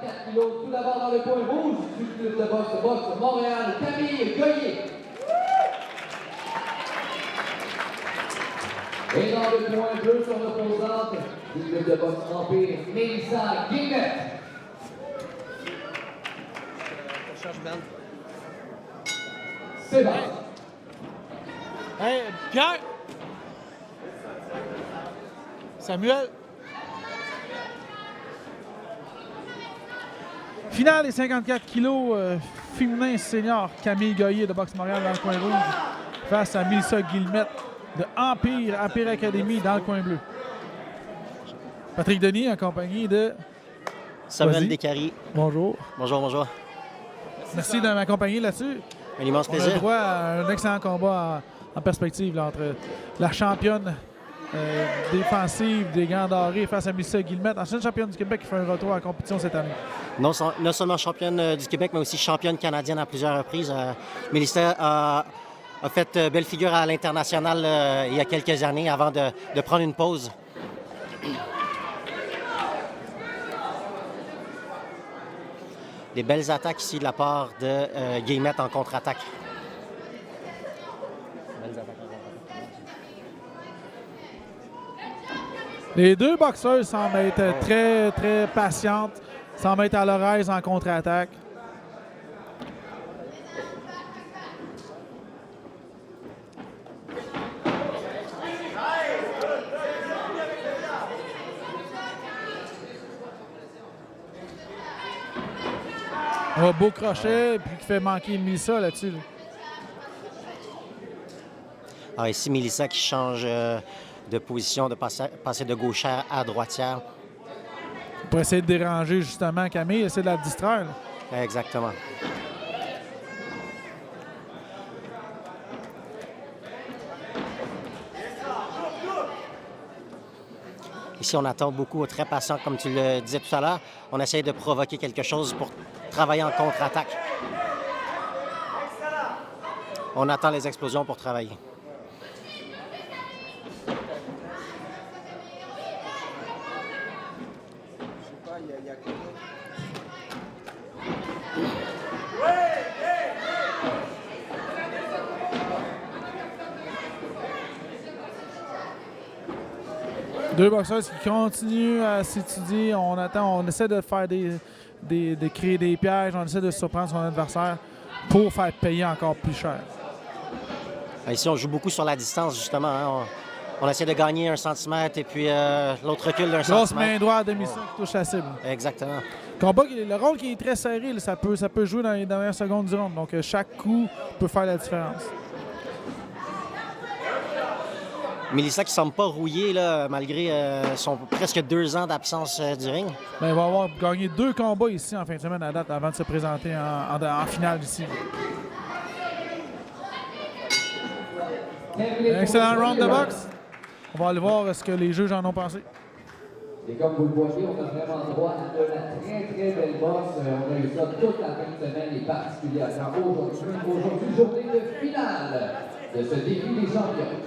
54 kilos. Tout d'abord dans le coin rouge du club de boxe Montréal, Camille Goyer. Et dans le coin bleu, son opposante du club de boxe Empire, Mélissa Guillemette. Sébastien. Hey, Pierre! Samuel! Finale des 54 kilos féminin senior, Camille Goyer de Boxe Montréal dans le coin rouge face à Mélissa Guillemette de Empire Academy dans le coin bleu. Patrick Denis en compagnie de Samuel Descaries. Bonjour. Bonjour, bonjour. Merci de m'accompagner là-dessus. Un immense On a plaisir. le droit à un excellent combat en perspective là, entre la championne défensive des Grands Dorés face à Mélissa Guillemette, ancienne championne du Québec qui fait un retour à la compétition cette année. Non seulement championne du Québec, mais aussi championne canadienne à plusieurs reprises. Mélissa a fait belle figure à l'international il y a quelques années avant de prendre une pause. Des belles attaques ici de la part de Guillemette en contre-attaque. Les deux boxeurs semblent être très, très patientes, semblent être à leur aise en contre-attaque. Un beau crochet, puis qui fait manquer Mélissa là-dessus. Ah, ici, Mélissa qui change de position, de passer de gauchère à droitière. Pour essayer de déranger justement Camille, essayer de la distraire. Là. Exactement. Ici, on attend beaucoup, très patient, comme tu le disais tout à l'heure. On essaie de provoquer quelque chose pour travailler en contre-attaque. On attend les explosions pour travailler. Deux boxeurs qui continuent à s'étudier. On attend, on essaie de faire de créer des pièges, on essaie de surprendre son adversaire pour faire payer encore plus cher. Ici, on joue beaucoup sur la distance, justement. Hein. On essaie de gagner 1 centimètre et puis l'autre recul d'1 Grosse centimètre. main droite de Mélissa qui touche la cible. Exactement. Combat, le rôle qui est très serré, là, ça peut jouer dans les dernières secondes du round. Donc chaque coup peut faire la différence. Mélissa qui ne semble pas rouillée, là, malgré son presque 2 ans d'absence du ring. Ben, il va avoir gagné 2 combats ici en fin de semaine à date avant de se présenter en finale ici. Un excellent round de boxe. On va aller voir ce que les juges en ont pensé. Et comme vous le voyez, on a vraiment droit à de la très belle boxe. On a eu ça toute la fin de semaine et particulièrement aujourd'hui, journée de finale de ce défi des champions.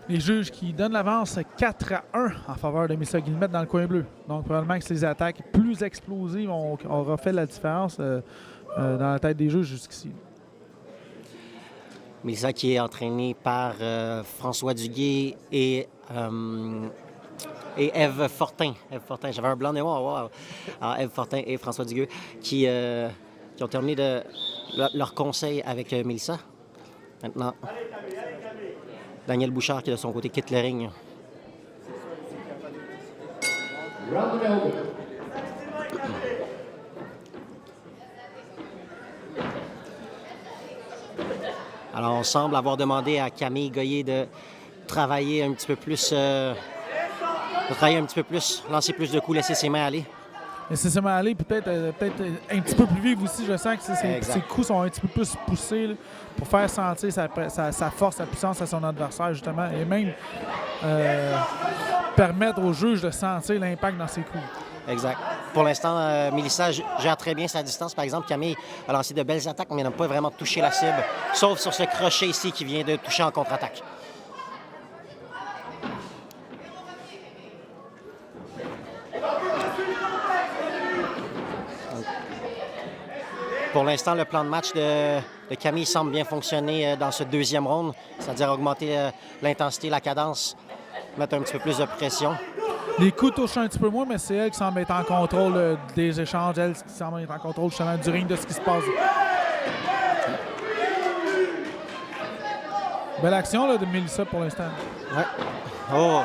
Les juges qui donnent l'avance 4-1 en faveur de Mélissa Guillemette dans le coin bleu. Donc, probablement que ces attaques plus explosives aura fait la différence dans la tête des juges jusqu'ici. Mélissa qui est entraînée par François Duguay et Ève Fortin. J'avais un blanc de mémoire. Wow. Alors, Ève Fortin et François Duguay qui ont terminé leur conseil avec Mélissa. Maintenant, Daniel Bouchard qui, de son côté, quitte le ring. Alors, on semble avoir demandé à Camille Goyer de travailler un petit peu plus, lancer plus de coups, laisser ses mains aller. Laisser ses mains aller, peut-être un petit peu plus vif aussi. Je sens que ses coups sont un petit peu plus poussés là, pour faire sentir sa force, sa puissance à son adversaire, justement, et même permettre au juge de sentir l'impact dans ses coups. Exact. Pour l'instant, Melissa gère très bien sa distance. Par exemple, Camille a lancé de belles attaques, mais n'a pas vraiment touché la cible, sauf sur ce crochet ici qui vient de toucher en contre-attaque. Pour l'instant, le plan de match de Camille semble bien fonctionner dans ce deuxième round, c'est-à-dire augmenter l'intensité, la cadence, mettre un petit peu plus de pression. Les coups touchent un petit peu moins, mais c'est elle qui semble être en contrôle des échanges, elle qui semble être en contrôle justement du ring de ce qui se passe. Belle action là, de Melissa pour l'instant. Ouais. Oh,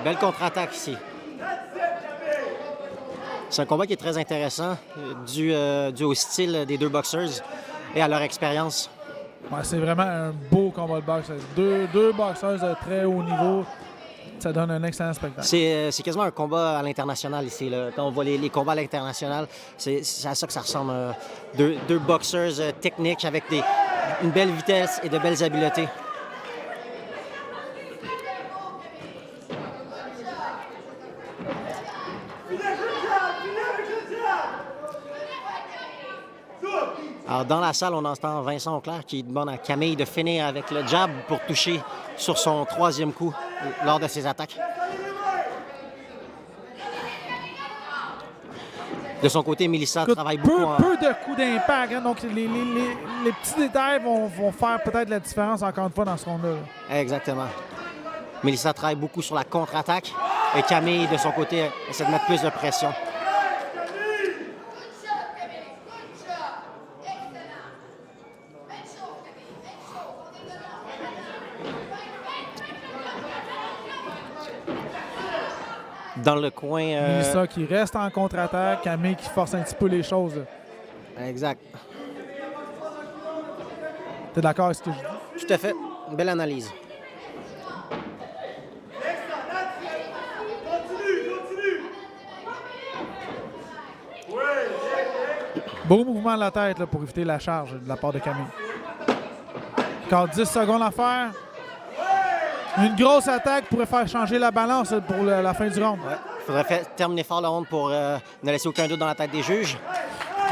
belle contre-attaque ici. C'est un combat qui est très intéressant, dû au style des deux boxeurs et à leur expérience. Ouais, c'est vraiment un beau combat de boxe. Deux boxeurs de très haut niveau. Ça donne un excellent spectacle. C'est quasiment un combat à l'international ici. Là. Quand on voit les combats à l'international, c'est à ça que ça ressemble. Deux boxeurs techniques avec une belle vitesse et de belles habiletés. Alors, dans la salle, on entend Vincent Auclair qui demande à Camille de finir avec le jab pour toucher sur son troisième coup lors de ses attaques. De son côté, Melissa travaille beaucoup. Peu de coups d'impact, hein, donc les petits détails vont faire peut-être la différence encore une fois dans ce round-là. Exactement. Melissa travaille beaucoup sur la contre-attaque et Camille, de son côté, essaie de mettre plus de pression. Dans le coin... Melissa qui reste en contre-attaque, Camille qui force un petit peu les choses. Exact. T'es d'accord avec ce que je dis? Tout à fait. Une belle analyse. Beau mouvement de la tête là, pour éviter la charge de la part de Camille. Encore 10 secondes à faire. Une grosse attaque pourrait faire changer la balance pour la fin du round. Il faudrait terminer fort le round pour ne laisser aucun doute dans la tête des juges.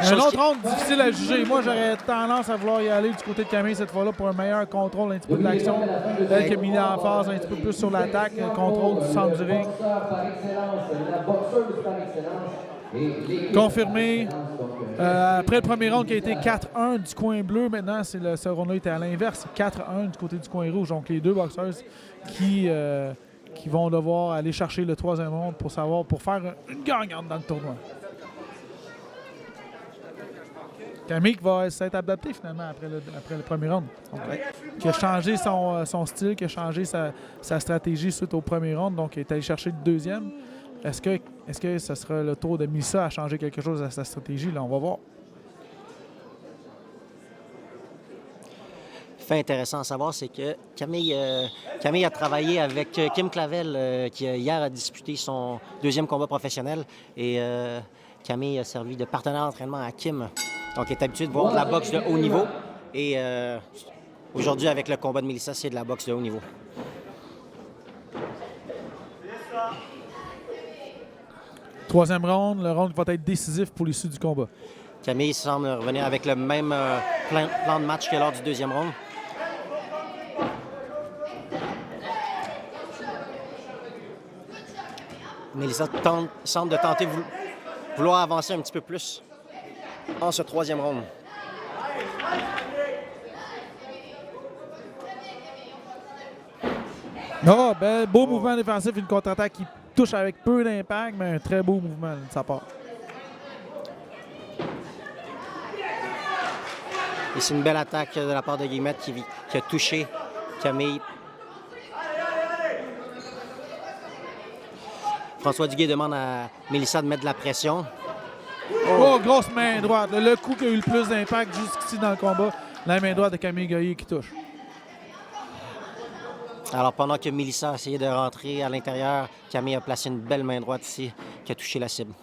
Un autre round difficile à juger. Moi, j'aurais tendance à vouloir y aller du côté de Camille cette fois-là pour un meilleur contrôle un petit peu de l'action. Elle qui a mis en phase un petit peu plus sur l'attaque, contrôle du centre du ring. Confirmé. Après le premier round qui a été 4-1 du coin bleu, maintenant ce round-là était à l'inverse, 4-1 du côté du coin rouge. Donc les deux boxeurs qui vont devoir aller chercher le troisième round pour faire une gagnante dans le tournoi. Camille qui va s'être adapté finalement après le premier round. Donc, qui a changé son style, qui a changé sa stratégie suite au premier round, donc il est allé chercher le deuxième. Est-ce que ce sera le tour de Melissa à changer quelque chose à sa stratégie? Là, on va voir. Fait intéressant à savoir, c'est que Camille a travaillé avec Kim Clavel, qui hier a disputé son deuxième combat professionnel. Et Camille a servi de partenaire d'entraînement à Kim. Donc, elle est habituée de voir de la boxe de haut niveau. Et aujourd'hui, avec le combat de Melissa, c'est de la boxe de haut niveau. Troisième round, le round va être décisif pour l'issue du combat. Camille semble revenir avec le même plan de match que lors du deuxième round. Melissa semble de tenter vouloir avancer un petit peu plus en ce troisième round. Oh, ben, beau mouvement défensif, une contre-attaque qui touche avec peu d'impact, mais un très beau mouvement de sa part. Et c'est une belle attaque de la part de Guillemette qui a touché Camille. François Duguay demande à Melissa de mettre de la pression. Oh, grosse main droite. Le coup qui a eu le plus d'impact jusqu'ici dans le combat, la main droite de Camille Goyer qui touche. Alors, pendant que Melissa a essayé de rentrer à l'intérieur, Camille a placé une belle main droite ici qui a touché la cible.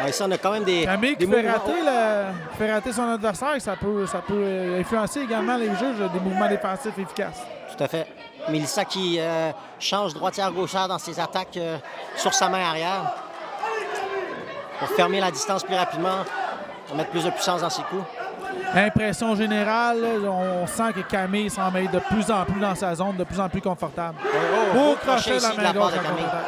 Ici, on a quand même des Camille mouvements. fait rater son adversaire, ça peut influencer également les juges des mouvements défensifs efficaces. Tout à fait. Melissa qui change droitière-gauchère dans ses attaques sur sa main arrière pour fermer la distance plus rapidement, pour mettre plus de puissance dans ses coups. Impression générale, on sent que Camille s'en mêle de plus en plus dans sa zone, de plus en plus confortable. Beau crochet de la ici de main la part gauche de en Camille. contre-attaque.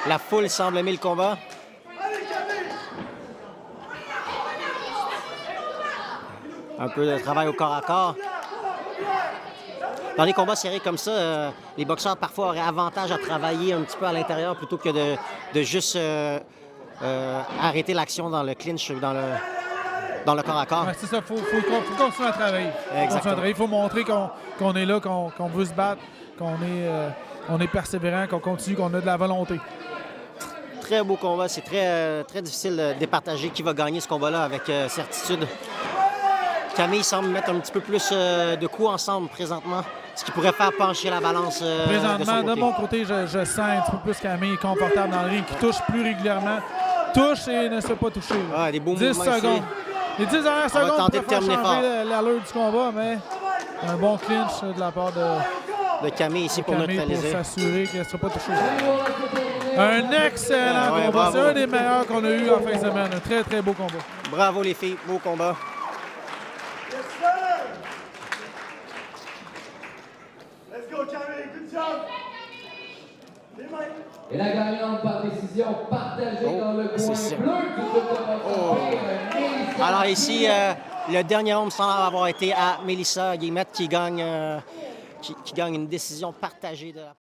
La foule semble aimer le combat. Un peu de travail au corps à corps. Dans les combats serrés comme ça, les boxeurs parfois auraient avantage à travailler un petit peu à l'intérieur plutôt que de juste arrêter l'action dans le clinch, dans le corps à corps. Ouais, c'est ça, il faut continuer à travailler. Exactement. Il faut montrer qu'on est là, qu'on veut se battre, qu'on est persévérant, qu'on continue, qu'on a de la volonté. Très beau combat. C'est très difficile de départager qui va gagner ce combat-là avec certitude. Camille semble mettre un petit peu plus de coups ensemble présentement, ce qui pourrait faire pencher la balance Présentement, de de son mon côté. côté, je sens un petit peu plus Camille confortable dans le ring, qui touche plus régulièrement, touche et ne se fait pas toucher. Ah, des beaux 10 mouvements ici. secondes. Les 10 dernières On va secondes tenter de pourraient faire terminer changer l'allure du combat, mais un bon clinch de la part de De Camille ici pour Camille pour neutraliser. s'assurer qu'elle ne sera pas touchée. Un excellent Ouais, combat. bravo. C'est un des meilleurs qu'on a eu en fin de semaine. Un très, très beau combat. Bravo les filles, beau combat. Let's go, Camille. Good job. Les mains. Et la gagnante par décision partagée dans le coin c'est bleu ça. du groupe de boxe. Melissa. Alors ici, le dernier homme semble avoir été à Melissa Guillemette qui gagne une décision partagée de la